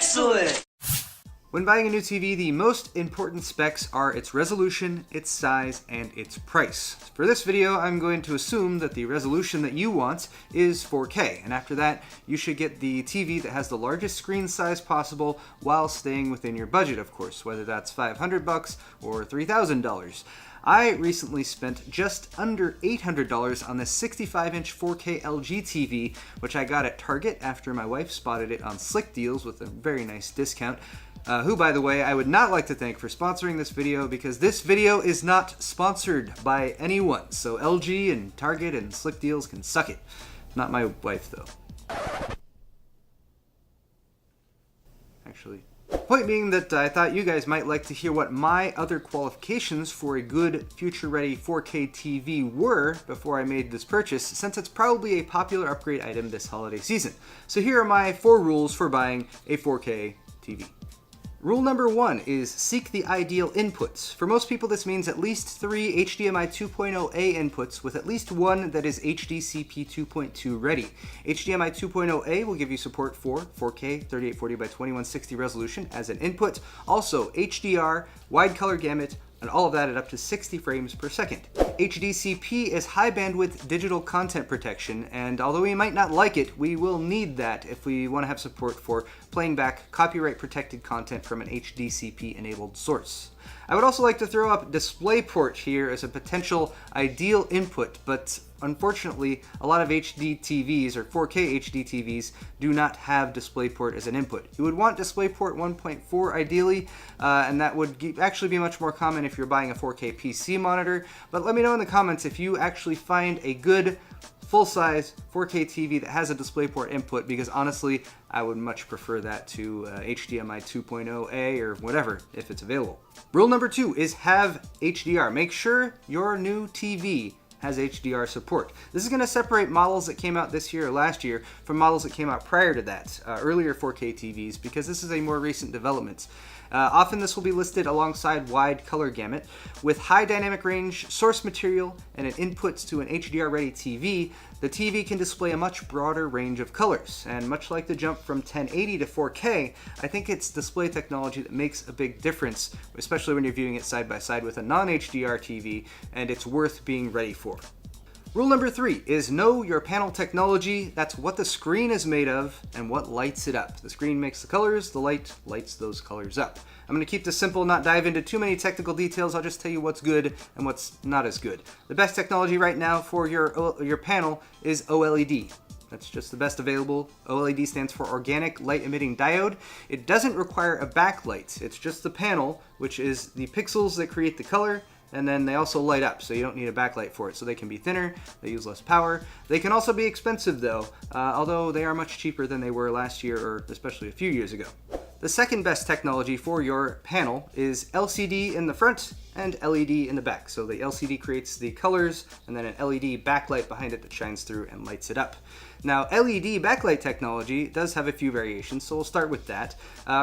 Excellent! When buying a new TV, the most important specs are its resolution, its size, and its price. For this video, I'm going to assume that the resolution that you want is 4K, and after that, you should get the TV that has the largest screen size possible while staying within your budget, of course, whether that's $500 or $3,000. I recently spent just under $800 on this 65-inch 4K LG TV, which I got at Target after my wife spotted it on Slick Deals with a very nice discount. Who, by the way, I would not like to thank for sponsoring this video, because this video is not sponsored by anyone. So LG and Target and Slick Deals can suck it. Not my wife, though. Actually. Point being that I thought you guys might like to hear what my other qualifications for a good future-ready 4K TV were before I made this purchase, since it's probably a popular upgrade item this holiday season. So here are my 4 rules for buying a 4K TV. Rule number 1 is seek the ideal inputs. For most people, this means at least 3 HDMI 2.0A inputs with at least one that is HDCP 2.2 ready. HDMI 2.0A will give you support for 4K 3840 by 2160 resolution as an input. Also HDR, wide color gamut, and all of that at up to 60 frames per second. HDCP is high bandwidth digital content protection, and although we might not like it, we will need that if we want to have support for playing back copyright protected content from an HDCP enabled source. I would also like to throw up DisplayPort here as a potential ideal input, but unfortunately a lot of HD TVs or 4K HD TVs do not have DisplayPort as an input. You would want DisplayPort 1.4 ideally, and that would actually be much more common if you're buying a 4K PC monitor, but let me know in the comments if you actually find a good full-size 4K TV that has a DisplayPort input, because honestly, I would much prefer that to HDMI 2.0A or whatever, if it's available. Rule number 2 is have HDR. Make sure your new TV has HDR support. This is going to separate models that came out this year or last year from models that came out prior to that, earlier 4K TVs, because this is a more recent development. Often this will be listed alongside wide color gamut. With high dynamic range, source material, and an input to an HDR-ready TV, the TV can display a much broader range of colors. And much like the jump from 1080 to 4K, I think it's display technology that makes a big difference, especially when you're viewing it side by side with a non-HDR TV, and it's worth being ready for. Rule number 3 is know your panel technology. That's what the screen is made of and what lights it up. The screen makes the colors, the light lights those colors up. I'm going to keep this simple, not dive into too many technical details. I'll just tell you what's good and what's not as good. The best technology right now for your panel is OLED. That's just the best available. OLED stands for Organic Light Emitting Diode. It doesn't require a backlight. It's just the panel, which is the pixels that create the color, and then they also light up, so you don't need a backlight for it. So they can be thinner, they use less power. They can also be expensive though, although they are much cheaper than they were last year or especially a few years ago. The second best technology for your panel is LCD in the front and LED in the back. So the LCD creates the colors, and then an LED backlight behind it that shines through and lights it up. Now, LED backlight technology does have a few variations, so we'll start with that.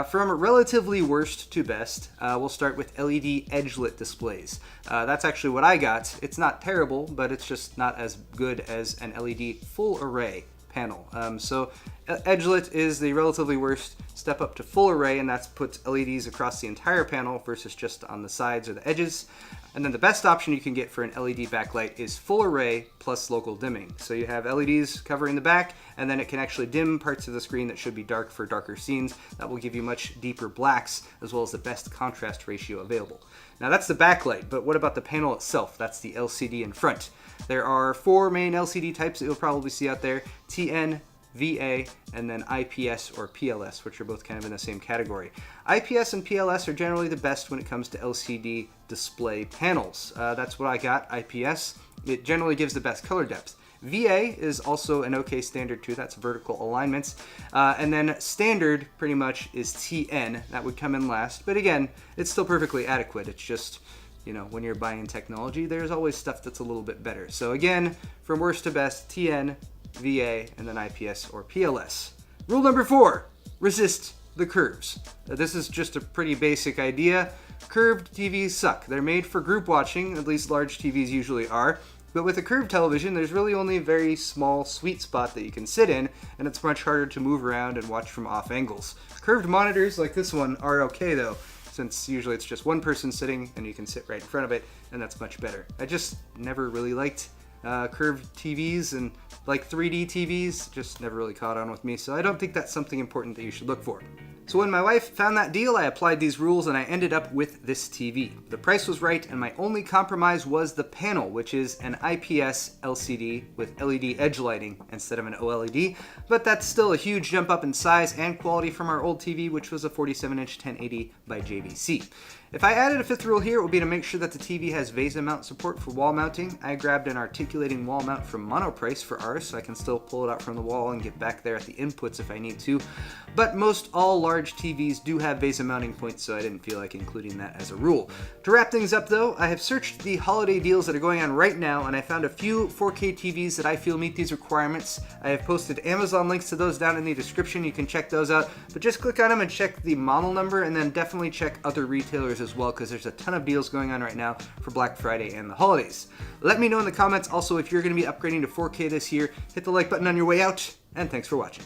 From relatively worst to best, we'll start with LED edge-lit displays. That's actually what I got. It's not terrible, but it's just not as good as an LED full array panel. So edge-lit is the relatively worst. Step up to full array, and that puts LEDs across the entire panel versus just on the sides or the edges. And then the best option you can get for an LED backlight is full array plus local dimming. So you have LEDs covering the back, and then it can actually dim parts of the screen that should be dark for darker scenes. That will give you much deeper blacks, as well as the best contrast ratio available. Now that's the backlight, but what about the panel itself? That's the LCD in front. There are 4 main LCD types that you'll probably see out there: TN, VA, and then IPS or PLS, which are both kind of in the same category. IPS and PLS are generally the best when it comes to LCD display panels. That's what I got, IPS. It generally gives the best color depth. VA is also an okay standard too, that's vertical alignments. And then standard pretty much is TN, that would come in last. But again, it's still perfectly adequate. It's just, you know, when you're buying technology, there's always stuff that's a little bit better. So again, from worst to best, TN, VA, and then IPS or PLS. Rule number 4, resist the curves. This is just a pretty basic idea. Curved TVs suck. They're made for group watching, at least large TVs usually are, But with a curved television, there's really only a very small sweet spot that you can sit in, and it's much harder to move around and watch from off angles. Curved monitors like this one are okay though, since usually it's just one person sitting and you can sit right in front of it, and that's much better. I just never really liked curved TVs, and like 3D TVs just never really caught on with me, so I don't think that's something important that you should look for. So when my wife found that deal, I applied these rules and I ended up with this TV. The price was right, and my only compromise was the panel, which is an IPS LCD with LED edge lighting instead of an OLED, but that's still a huge jump up in size and quality from our old TV, which was a 47-inch 1080 by JVC. If I added a fifth rule here, it would be to make sure that the TV has VESA mount support for wall mounting. I grabbed an articulating wall mount from Monoprice for ours, so I can still pull it out from the wall and get back there at the inputs if I need to. But most all large TVs do have VESA mounting points, so I didn't feel like including that as a rule. To wrap things up though, I have searched the holiday deals that are going on right now, and I found a few 4K TVs that I feel meet these requirements. I have posted Amazon links to those down in the description. You can check those out, but just click on them and check the model number, and then definitely check other retailers as well, because there's a ton of deals going on right now for Black Friday and the holidays. Let me know in the comments also if you're going to be upgrading to 4K this year. Hit the like button on your way out, and thanks for watching.